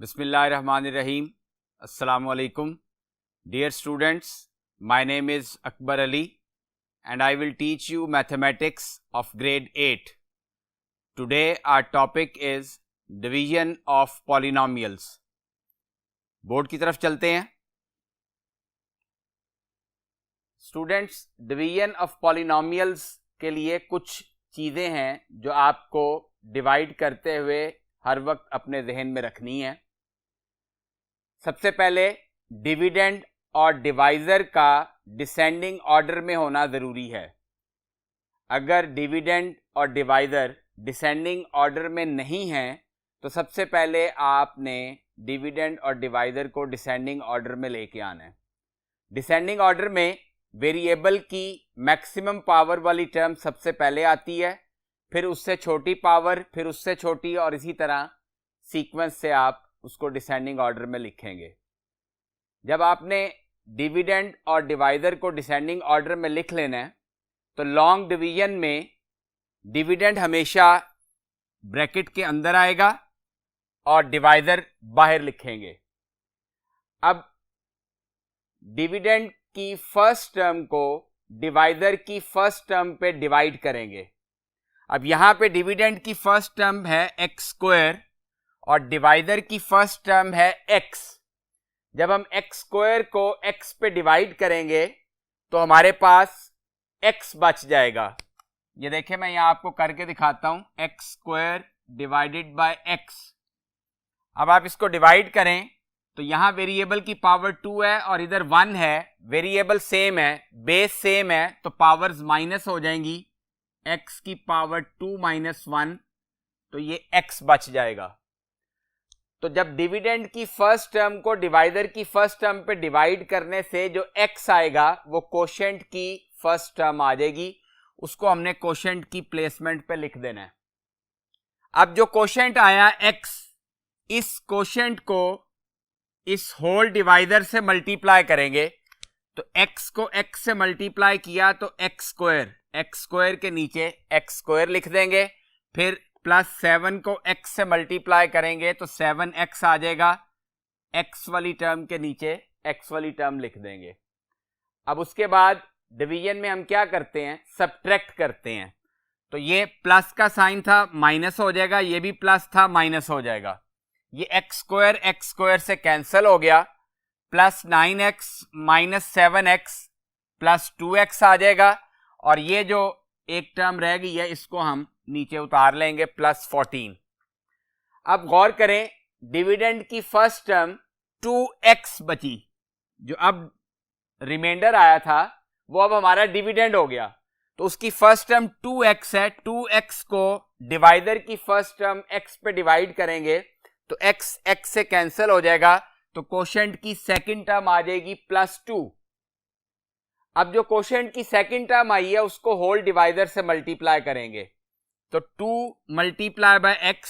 Bismillahirrahmanirrahim. Assalamu alaikum. Dear students, my name is Akbar Ali and I will teach you mathematics of grade 8. Today our topic is division of polynomials. Board की तरफ चलते हैं. Students, division of polynomials के लिए कुछ चीज़ें हैं जो आपको डिवाइड करते हुए हर वक्त अपने जहन में रखनी है. सबसे पहले डिविडेंड और डिवाइज़र का डिसेंडिंग ऑर्डर में होना ज़रूरी है. अगर डिविडेंड और डिवाइज़र डिसेंडिंग ऑर्डर में नहीं हैं तो सबसे पहले आपने डिविडेंड और डिवाइज़र को डिसेंडिंग ऑर्डर में लेके आना है. डिसेंडिंग ऑर्डर में वेरिएबल की मैक्सिमम पावर वाली टर्म सबसे पहले आती है, फिर उससे छोटी पावर, फिर उससे छोटी, और इसी तरह सीक्वेंस से आप उसको डिसेंडिंग ऑर्डर में लिखेंगे. जब आपने डिविडेंड और डिवाइज़र को डिसेंडिंग ऑर्डर में लिख लेना है तो लॉन्ग डिवीजन में डिविडेंड हमेशा ब्रैकेट के अंदर आएगा और डिवाइज़र बाहर लिखेंगे. अब डिविडेंड की फर्स्ट टर्म को डिवाइज़र की फर्स्ट टर्म पे डिवाइड करेंगे. अब यहां पे डिविडेंड की फर्स्ट टर्म है एक्स स्क्वायर और डिवाइज़र की फर्स्ट टर्म है x. जब हम x स्क्वायर को x पे डिवाइड करेंगे तो हमारे पास x बच जाएगा. ये देखिए, मैं यहां आपको करके दिखाता हूं. X square divided by x. अब आप इसको डिवाइड करें तो यहां वेरिएबल की पावर 2 है और इधर 1 है. वेरिएबल सेम है, बेस सेम है, तो पावर्स माइनस हो जाएंगी. x की पावर 2 माइनस 1, तो ये x बच जाएगा. तो जब डिविडेंड की फर्स्ट टर्म को डिवाइज़र की फर्स्ट टर्म पे डिवाइड करने से जो x आएगा वो कोशेंट की फर्स्ट टर्म आ जाएगी. उसको हमने कोशेंट की प्लेसमेंट पे लिख देना है. अब जो कोशेंट आया x, इस कोशेंट को इस होल डिवाइज़र से मल्टीप्लाई करेंगे. तो x को x से मल्टीप्लाई किया तो x स्क्वायर के नीचे x स्क्वायर लिख देंगे. फिर प्लस 7 को x से मल्टीप्लाई करेंगे तो 7x आ जाएगा. x वाली टर्म के नीचे x वाली टर्म लिख देंगे. अब उसके बाद डिवीजन में हम क्या करते हैं, सब्ट्रैक्ट करते हैं. तो ये प्लस का साइन था, माइनस हो जाएगा. ये भी प्लस था, माइनस हो जाएगा. ये x स्क्वायर से कैंसिल हो गया. Plus 9x minus 7x plus 2x आ जाएगा. और ये जो एक टर्म रह गई है इसको हम नीचे उतार लेंगे, प्लस 14. अब गौर करें, डिविडेंड की फर्स्ट टर्म 2x बची. जो अब रिमाइंडर आया था वो अब हमारा डिविडेंड हो गया. तो उसकी फर्स्ट टर्म 2x है. 2x को डिवाइज़र की फर्स्ट टर्म x पे डिवाइड करेंगे तो x से कैंसिल हो जाएगा. तो कोशेंट की सेकंड टर्म आ जाएगी प्लस 2. अब जो कोशेंट की सेकंड टर्म आई है उसको होल डिवाइज़र से मल्टीप्लाई करेंगे. तो 2 मल्टीप्लाई बाय x,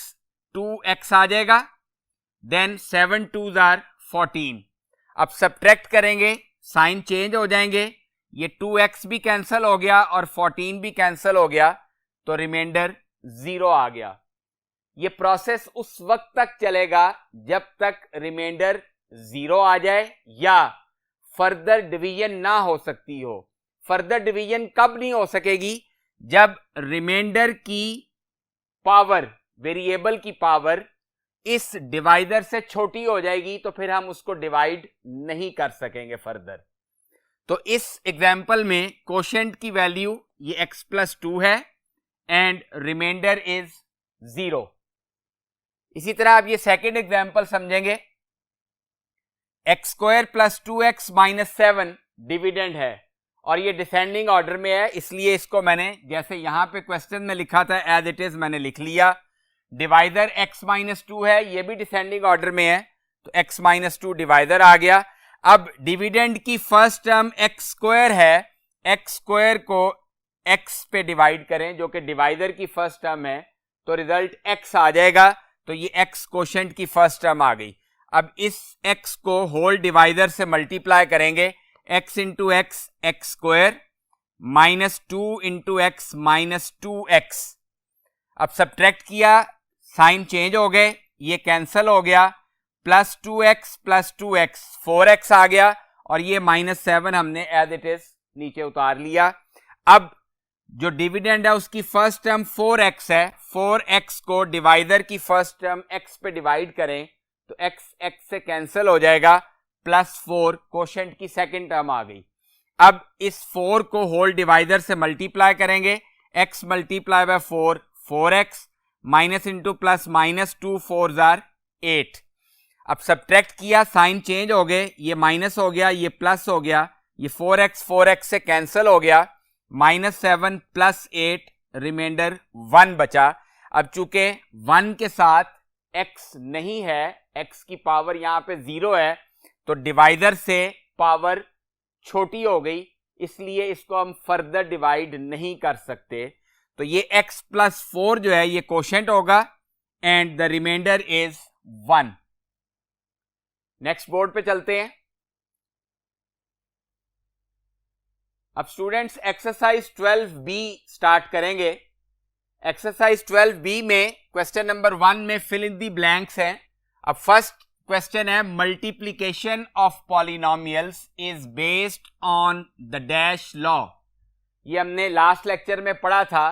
2x आ जाएगा. Then 7 2s are 14. अब सब्ट्रैक्ट करेंगे, साइन चेंज हो जाएंगे. ये 2x भी कैंसिल हो गया और 14 भी कैंसिल हो गया, तो रिमाइंडर 0 आ गया. ये प्रोसेस उस वक्त तक चलेगा जब तक रिमाइंडर 0 आ जाए या फर्दर डिवीजन ना हो सकती हो. फर्दर डिवीजन कब नहीं हो सकेगी, जब रिमाइंडर की पावर, वेरिएबल की पावर इस डिवाइज़र से छोटी हो जाएगी, तो फिर हम उसको डिवाइड नहीं कर सकेंगे फर्दर. तो इस एग्जाम्पल में कोशेंट की वैल्यू ये x प्लस 2 है एंड रिमाइंडर इज 0. इसी तरह आप ये सेकेंड एग्जाम्पल समझेंगे. X square plus 2x minus 7 dividend है और ये डिसेंडिंग ऑर्डर में है, इसलिए इसको मैंने जैसे यहां पे क्वेश्चन में लिखा था एज इट इज मैंने लिख लिया. डिवाइज़र x माइनस 2 है, ये भी डिसेंडिंग ऑर्डर में है, तो x माइनस 2 डिवाइज़र आ गया. अब डिविडेंड की फर्स्ट टर्म x स्क्वायर है. x स्क्वायर को x पे डिवाइड करें जो कि डिवाइज़र की फर्स्ट टर्म है, तो रिजल्ट x आ जाएगा. तो ये x कोशेंट की फर्स्ट टर्म आ गई. अब इस x को होल डिवाइज़र से मल्टीप्लाई करेंगे. x into x x square minus 2 into x minus 2x. अब सब्ट्रैक्ट किया, साइन चेंज हो गए, ये कैंसिल हो गया. Plus 2x plus 2x 4x आ गया, और ये -7 हमने एज इट इज नीचे उतार लिया। अब जो डिविडेंड है उसकी फर्स्ट टर्म 4x है, 4x को डिवाइडर की फर्स्ट टर्म x पे डिवाइड करें तो x से कैंसिल हो जाएगा, +4 कोशेंट की सेकंड टर्म आ गई। अब इस 4 को होल डिवाइडर से मल्टीप्लाई करेंगे, x multiply by 4 4x, minus into plus, -2 4 jar 8। अब सब्ट्रैक्ट किया, साइन चेंज हो गए, ये माइनस हो गया, ये प्लस हो गया, ये 4x से कैंसिल हो गया, -7 प्लस 8 रिमाइंडर 1 बचा। अब चूंकि 1 के साथ x नहीं है, x की पावर यहां पे 0 है, तो डिवाइडर से पावर छोटी हो गई, इसलिए इसको हम फर्दर डिवाइड नहीं कर सकते। तो ये x प्लस 4 जो है ये कोशेंट होगा, and the remainder is 1। Next board पे चलते हैं। अब स्टूडेंट्स एक्सरसाइज 12B स्टार्ट करेंगे। एक्सरसाइज 12B में क्वेश्चन नंबर 1 में फिल इन दी ब्लैंक्स हैं। अब फर्स्ट क्वेश्चन है, multiplication of polynomials is based on the dash law. ये हमने लास्ट लेक्चर में पढ़ा था।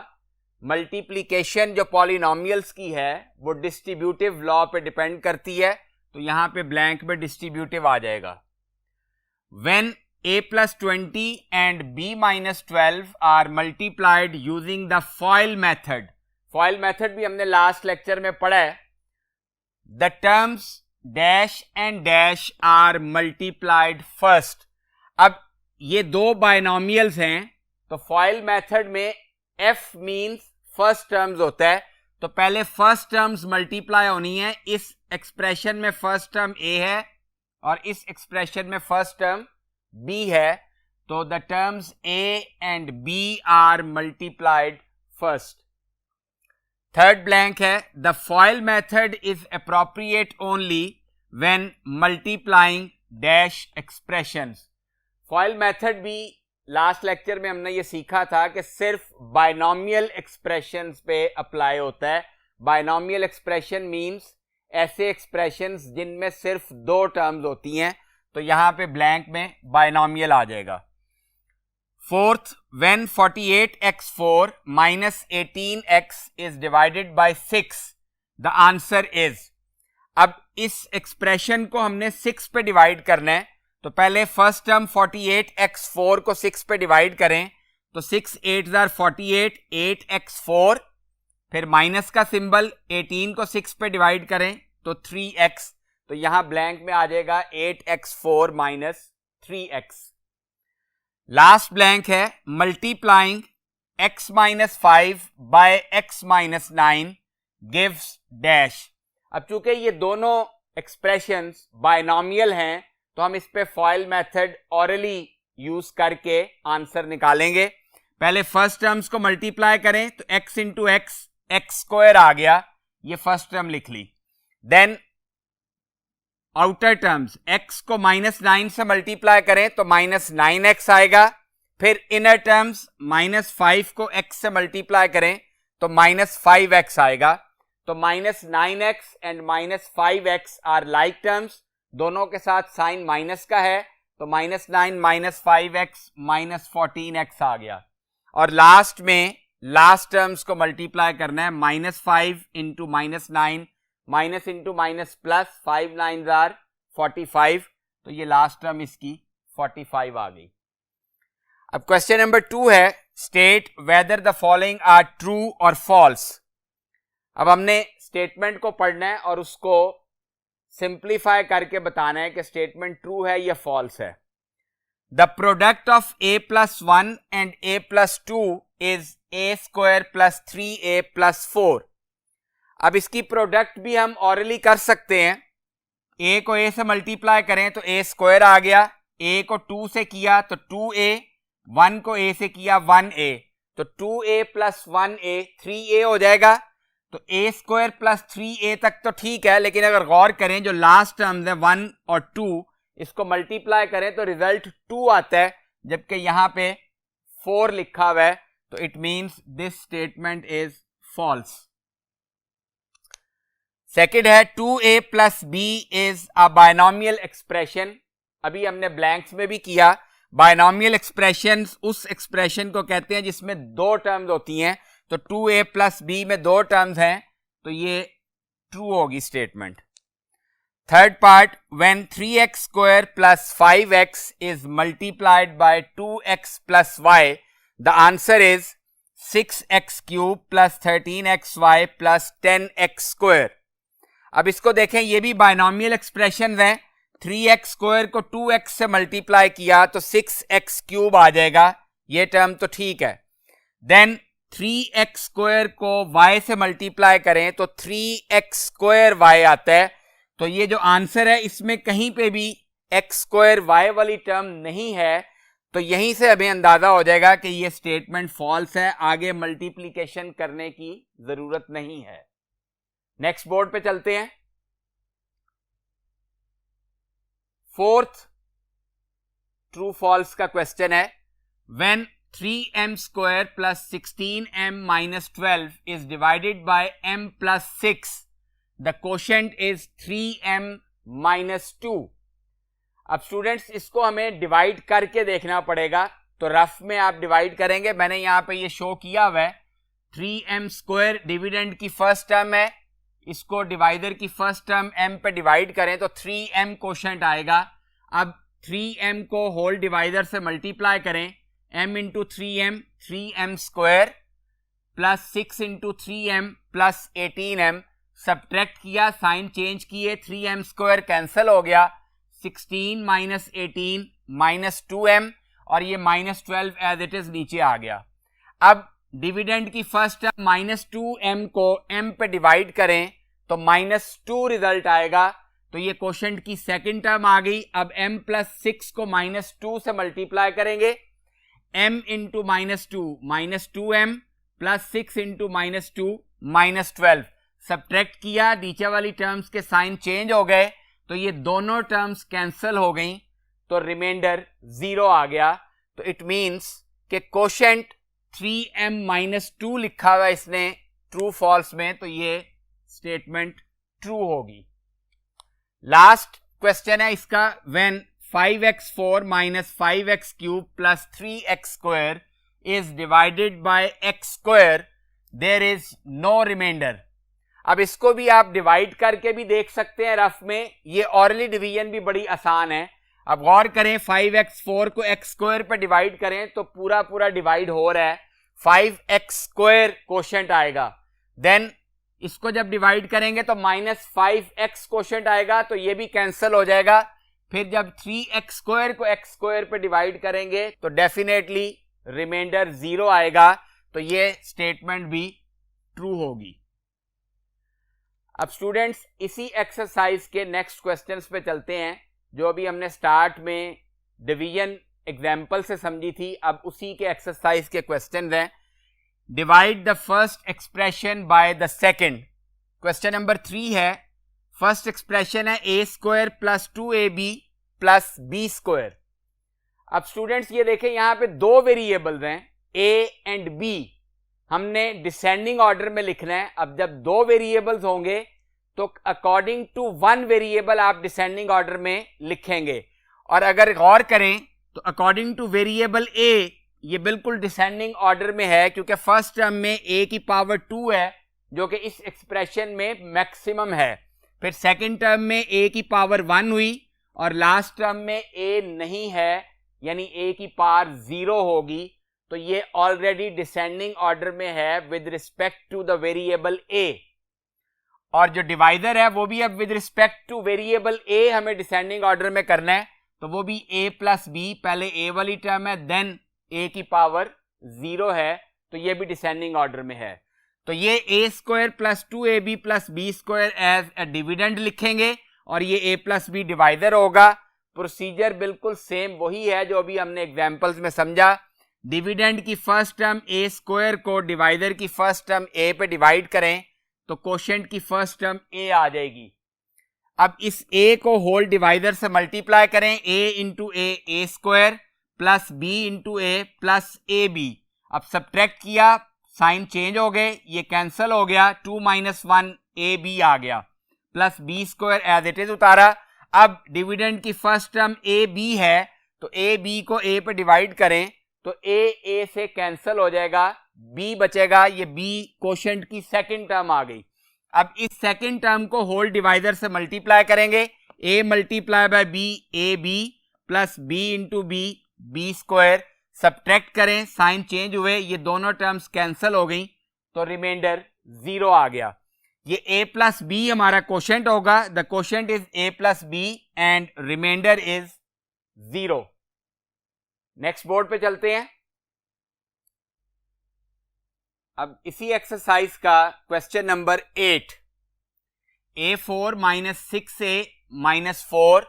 मल्टीप्लीकेशन जो पॉलिनोमियल्स की है वो डिस्ट्रीब्यूटिव लॉ पे डिपेंड करती है, तो यहां पे ब्लैंक में डिस्ट्रीब्यूटिव आ जाएगा। When a plus 20 and b minus 12 are multiplied using the FOIL method, FOIL method भी हमने लास्ट लेक्चर में पढ़ा है। The terms dash and dash are multiplied first। अब ये दो बाइनोमियल्स हैं, तो FOIL method में f means फर्स्ट टर्म्स होता है, तो पहले फर्स्ट टर्म्स मल्टीप्लाई होनी है। इस एक्सप्रेशन में फर्स्ट टर्म a है और इस एक्सप्रेशन में फर्स्ट टर्म b है, तो the terms a and b are multiplied first. Third blank है, the FOIL method is appropriate only when multiplying dash expressions. FOIL method भी लास्ट लेक्चर में हमने ये सीखा था कि सिर्फ बाइनोमियल एक्सप्रेशंस पे अप्लाई होता है। बाइनोमियल एक्सप्रेशन मींस ऐसे एक्सप्रेशंस जिनमें सिर्फ दो टर्म्स होती हैं, तो यहां पे ब्लैंक में बाइनोमियल आ जाएगा। Fourth, when 48x4 minus 18x is divided bye 6 the answer is. अब इस एक्सप्रेशन को हमने 6 पे डिवाइड करना है, तो पहले फर्स्ट टर्म 48x4 को 6 पे डिवाइड करें, तो 6 8 जार 48, 8x4, फिर माइनस का सिंबल, 18 को 6 पे डिवाइड करें तो 3x, तो यहां ब्लैंक में आ जाएगा 8x4 minus 3x। Last blank है, multiplying x minus 5 by x minus 9 gives dash. अब चूंकि ये दोनों एक्सप्रेशंस बाइनोमियल हैं, तो हम इस पे FOIL मेथड ऑरली यूज करके आंसर निकालेंगे। पहले फर्स्ट टर्म्स को मल्टीप्लाई करें, तो x into x, x square आ गया, ये फर्स्ट टर्म लिख ली। देन आउटर टर्म्स, x को -9 से मल्टीप्लाई करें तो -9x आएगा। फिर इनर टर्म्स, -5 को x से मल्टीप्लाई करें तो -5x आएगा। तो -9x and -5x are like terms, दोनों के साथ साइन माइनस का है, तो -9 -5x -14x आ गया। और लास्ट में लास्ट टर्म्स को मल्टीप्लाई करना है, -5 into -9, minus into minus plus, 5 9 jar 45, तो ये लास्ट टर्म इसकी 45 आ गई। अब क्वेश्चन नंबर 2 है, state whether the following are true और फॉल्स। अब हमने स्टेटमेंट को पढ़ना है और उसको सिंप्लीफाई करके बताना है कि स्टेटमेंट ट्रू है या फॉल्स है। The product of a plus 1 and a plus 2 is a square plus 3a plus 4। अब इसकी प्रोडक्ट भी हम ऑरली कर सकते हैं। a को a से मल्टीप्लाई करें तो a स्क्वायर आ गया, a को 2 से किया तो 2a, 1 को a से किया 1a, तो 2a प्लस 1a 3a हो जाएगा। तो a स्क्वायर प्लस 3a तक तो ठीक है, लेकिन अगर गौर करें जो लास्ट टर्म्स है 1 और 2, इसको मल्टीप्लाई करें तो रिजल्ट 2 आता है, जबकि यहां पे 4 लिखा हुआ है, तो it means this statement is false. Second है 2a plus b is a binomial expression. अभी हमने ब्लैंक्स में भी किया। बायनॉमियल एक्सप्रेशन उस एक्सप्रेशन को कहते हैं जिसमें दो टर्म्स होती हैं। तो 2a प्लस b में दो टर्म्स हैं, तो ये ट्रू होगी statement. Third part, when 3x square plus 5x is multiplied by 2x plus y, the answer is 6x cube plus 13xy plus 10x square. अब इसको देखें, ये भी बायनॉमियल एक्सप्रेशन हैं। 3x स्क्वायर को 2x से मल्टीप्लाई किया तो 6x क्यूब आ जाएगा, ये टर्म तो ठीक है। देन 3x स्क्वायर को y से मल्टीप्लाई करें तो 3x स्क्वायर y आता है। तो ये जो आंसर है इसमें कहीं पे भी x स्क्वायर y वाली टर्म नहीं है, तो यहीं से हमें अंदाजा हो जाएगा कि ये स्टेटमेंट फॉल्स है, आगे मल्टीप्लिकेशन करने की जरूरत नहीं है। नेक्स्ट बोर्ड पे चलते हैं। फोर्थ ट्रू फॉल्स का क्वेश्चन है, when 3m square plus 16m minus 12 is divided bye m plus 6, the quotient is 3m minus 2। अब स्टूडेंट्स इसको हमें डिवाइड करके देखना पड़ेगा, तो रफ में आप डिवाइड करेंगे। मैंने यहां पे ये शो किया हुआ है। 3m स्क्वायर डिविडेंड की फर्स्ट टर्म है, इसको डिवाइडर की फर्स्ट टर्म m पे डिवाइड करें तो 3m क्वोशेंट आएगा। अब 3m को होल डिवाइडर से मल्टीप्लाई करें, m into 3m square plus 6 into 3m plus 18m, subtract किया, साइन चेंज किए, 3m स्क्वायर कैंसिल हो गया, 16 माइनस 18 माइनस 2m, और ये माइनस 12 एज इट इज नीचे आ गया। अब डिविडेंड की फर्स्ट टर्म माइनस 2m को m पे डिवाइड करें तो माइनस 2 रिजल्ट आएगा, तो ये क्वोशेंट की सेकंड टर्म आ गई। अब m प्लस 6 को माइनस 2 से मल्टीप्लाई करेंगे, m into minus 2 minus 2m plus 6 into minus 2 minus 12, subtract किया, नीचे वाली टर्म्स के साइन चेंज हो गए, तो ये दोनों टर्म्स कैंसिल हो गई, तो रिमाइंडर 0 आ गया। तो इट मींस कि क्वोशेंट 3m माइनस 2 लिखा हुआ इसने ट्रू फॉल्स में, तो ये स्टेटमेंट ट्रू होगी। लास्ट क्वेश्चन है इसका, when 5x4 minus 5x cube plus 3x square is divided by x square, there is no remainder. अब इसको भी आप डिवाइड करके भी देख सकते हैं रफ में, ये ऑरली डिवीजन भी बड़ी आसान है। अब गौर करें, 5x4 को x स्क्वायर पे डिवाइड करें तो पूरा पूरा डिवाइड हो रहा है, 5x स्क्वायर क्वोशेंट आएगा। देन इसको जब डिवाइड करेंगे तो माइनस 5x क्वोशेंट आएगा, तो ये भी कैंसिल हो जाएगा। फिर जब 3x स्क्वायर को x स्क्वायर पे डिवाइड करेंगे तो डेफिनेटली रिमाइंडर 0 आएगा, तो ये स्टेटमेंट भी ट्रू होगी। अब स्टूडेंट्स इसी एक्सरसाइज के नेक्स्ट क्वेश्चंस पे चलते हैं, जो अभी हमने स्टार्ट में डिवीजन एग्जाम्पल से समझी थी, अब उसी के एक्सरसाइज के क्वेश्चन हैं। Divide the first expression by the second. Question number 3 है, फर्स्ट एक्सप्रेशन है a square plus 2ab plus b square. अब स्टूडेंट्स ये देखें, यहां पे दो वेरिएबल्स हैं a एंड b, हमने डिसेंडिंग ऑर्डर में लिखना है। अब जब दो वेरिएबल्स होंगे तो अकॉर्डिंग टू वन वेरिएबल आप डिसेंडिंग ऑर्डर में लिखेंगे, और अगर गौर करें तो अकॉर्डिंग टू वेरिएबल a ये बिल्कुल डिसेंडिंग ऑर्डर में है, क्योंकि फर्स्ट टर्म में a की पावर 2 है जो कि इस एक्सप्रेशन में मैक्सिमम है। फिर सेकंड टर्म में a की पावर 1 हुई, और लास्ट टर्म में a नहीं है, यानी a की पावर 0 होगी, तो ये ऑलरेडी डिसेंडिंग ऑर्डर में है with respect to the variable a। और जो डिवाइडर है वो भी अब with respect to variable a हमें डिसेंडिंग ऑर्डर में करना है, तो वो भी a प्लस b, पहले a वाली टर्म है देन a की पावर 0 है, तो ये भी डिसेंडिंग ऑर्डर में है। तो ये a square plus 2ab plus b square as a dividend लिखेंगे, और ये a प्लस b डिवाइडर होगा। प्रोसीजर बिल्कुल सेम वही है जो अभी हमने एग्जाम्पल्स में समझा। डिविडेंड की फर्स्ट टर्म a स्क्वायर को डिवाइडर की फर्स्ट टर्म a पे डिवाइड करें तो क्वोशेंट की फर्स्ट टर्म a आ जाएगी। अब इस a को होल डिवाइडर से मल्टीप्लाई करें, a into a square plus b into a plus ab। अब सब्ट्रैक्ट किया, साइन चेंज हो गए, ये कैंसिल हो गया, 2 माइनस 1 ab आ गया। Plus B square as it is उतारा। अब डिविडेंड की फर्स्ट टर्म ए बी है, तो ए बी को ए पे डिवाइड करें तो ए से कैंसिल हो जाएगा, बी बचेगा, ये बी कोशेंट की सेकंड टर्म आ गई। अब इस सेकंड टर्म को होल डिवाइडर से मल्टीप्लाई करेंगे, A multiply by B A B plus B into B B square, subtract करें, साइन चेंज हुए, ये दोनों टर्म्स कैंसिल हो गई तो रिमाइंडर 0 आ गया। ये a प्लस बी हमारा कोशेंट होगा, the quotient is a plus B and remainder is 0। Next board पे चलते हैं। अब इसी एक्सरसाइज का question number 8, a4 minus 6a minus 4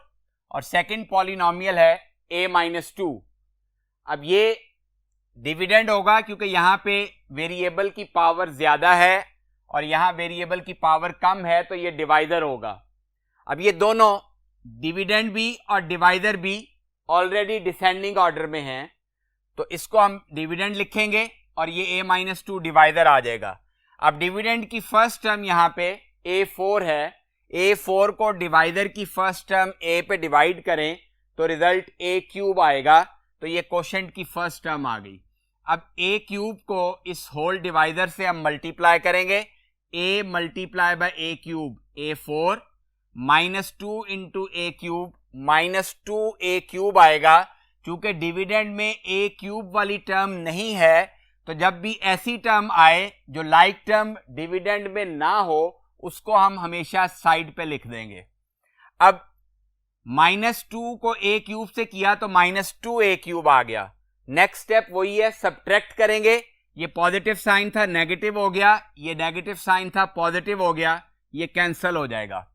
और सेकेंड पॉलिनोमियल है a माइनस 2। अब ये डिविडेंड होगा क्योंकि यहां पे वेरिएबल की पावर ज्यादा है और यहां वेरिएबल की पावर कम है, तो ये डिवाइडर होगा। अब ये दोनों डिविडेंड भी और डिवाइडर भी ऑलरेडी डिसेंडिंग ऑर्डर में हैं, तो इसको हम डिविडेंड लिखेंगे और ये a माइनस 2 डिवाइडर आ जाएगा। अब डिविडेंड की फर्स्ट टर्म यहाँ पे a4 है, a4 को डिवाइडर की फर्स्ट टर्म a पे डिवाइड करें तो रिजल्ट a क्यूब आएगा, तो ये कोशेंट की फर्स्ट टर्म आ गई। अब a क्यूब को इस होल डिवाइडर से हम मल्टीप्लाई करेंगे, a multiply by a cube a4 minus 2 into a cube minus 2a cube आएगा। चूंकि डिविडेंड में a क्यूब वाली टर्म नहीं है, तो जब भी ऐसी टर्म आए जो लाइक टर्म डिविडेंड में ना हो, उसको हम हमेशा साइड पे लिख देंगे। अब माइनस 2 को a क्यूब से किया तो माइनस 2a क्यूब आ गया। नेक्स्ट स्टेप वही है, सब्ट्रैक्ट करेंगे, ये पॉजिटिव साइन था नेगेटिव हो गया, ये नेगेटिव साइन था पॉजिटिव हो गया, ये कैंसिल हो जाएगा।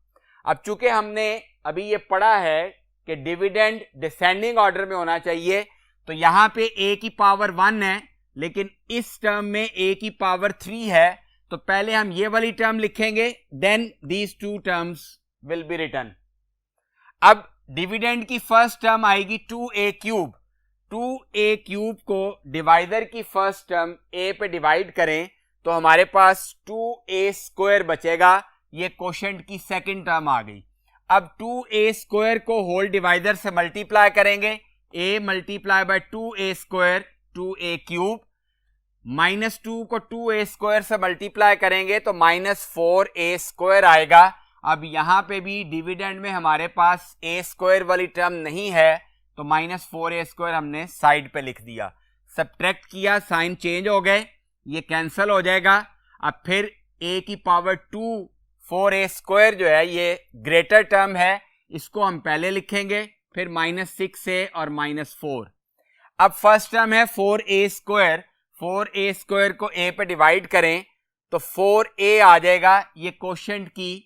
अब चूंकि हमने अभी ये पढ़ा है कि डिविडेंड डिसेंडिंग ऑर्डर में होना चाहिए, तो यहां पे a की पावर 1 है, लेकिन इस टर्म में a की पावर 3 है, तो पहले हम ये वाली टर्म लिखेंगे, then these two terms will be written. अब डिविडेंड की फर्स्ट टर्म आएगी 2a क्यूब, 2a क्यूब को डिवाइडर की फर्स्ट टर्म a पे डिवाइड करें तो हमारे पास 2a स्क्वायर बचेगा, ये कोशेंट की सेकंड टर्म आ गई। अब 2a स्क्वायर को होल डिवाइडर से मल्टीप्लाई करेंगे, a multiply by 2a square 2a cube, minus 2 को 2a स्क्वायर से मल्टीप्लाई करेंगे तो माइनस 4a स्क्वायर आएगा। अब यहां पे भी डिविडेंड में हमारे पास a स्क्वायर वाली टर्म नहीं है, तो माइनस 4a स्क्वायर हमने साइड पे लिख दिया, सब्ट्रैक्ट किया, साइन चेंज हो गए, ये कैंसिल हो जाएगा। अब फिर a की पावर 2 4a स्क्वायर जो है ये ग्रेटर टर्म है, इसको हम पहले लिखेंगे, फिर माइनस 6a और माइनस 4। अब फर्स्ट टर्म है 4a स्क्वायर, 4a स्क्वायर को a पे डिवाइड करें तो 4a आ जाएगा, ये कोशेंट की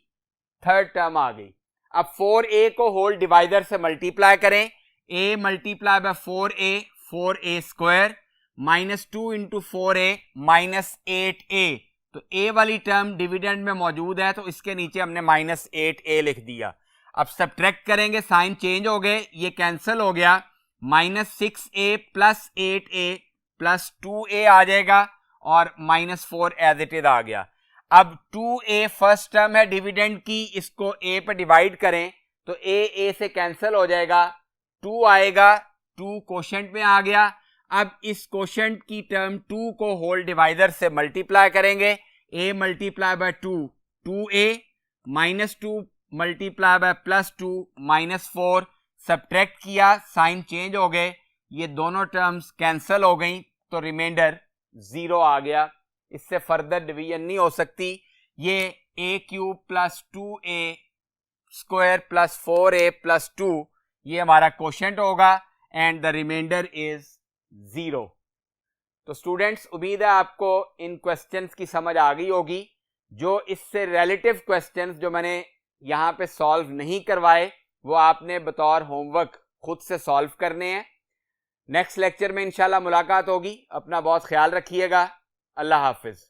थर्ड टर्म आ गई। अब 4a को होल डिवाइडर से मल्टीप्लाई करें, a multiply by 4a 4a square minus 2 into 4a minus 8a, तो a वाली टर्म डिविडेंड में मौजूद है, तो इसके नीचे हमने माइनस 8a लिख दिया। अब सब्ट्रैक्ट करेंगे, साइन चेंज हो गए, ये कैंसिल हो गया, minus 6a plus 8a plus 2a आ जाएगा और माइनस 4 एज इट इज आ गया। अब 2a फर्स्ट टर्म है डिविडेंड की, इसको a पे डिवाइड करें तो a से कैंसिल हो जाएगा, 2 आएगा, 2 कोशेंट में आ गया। अब इस कोशेंट की टर्म 2 को होल डिवाइडर से मल्टीप्लाई करेंगे, a multiply by 2 2a minus 2 multiply by plus 2 minus 4, subtract किया, साइन चेंज हो गए, ये दोनों टर्म्स कैंसिल हो गई, तो रिमाइंडर 0 आ गया। इससे फर्दर डिवीजन नहीं हो सकती। ये a cube plus 2a square plus 4a plus 2 ये हमारा कोशेंट होगा एंड द रिमाइंडर इज 0। तो स्टूडेंट्स, उम्मीद है आपको इन क्वेश्चंस की समझ आ गई होगी। जो इससे रिलेटिव क्वेश्चंस जो मैंने यहाँ पे सॉल्व नहीं करवाए, वो आपने बतौर होमवर्क खुद से सॉल्व करने हैं। नेक्स्ट लेक्चर में इंशाल्लाह मुलाकात होगी। अपना बहुत ख्याल रखिएगा। अल्लाह हाफिज।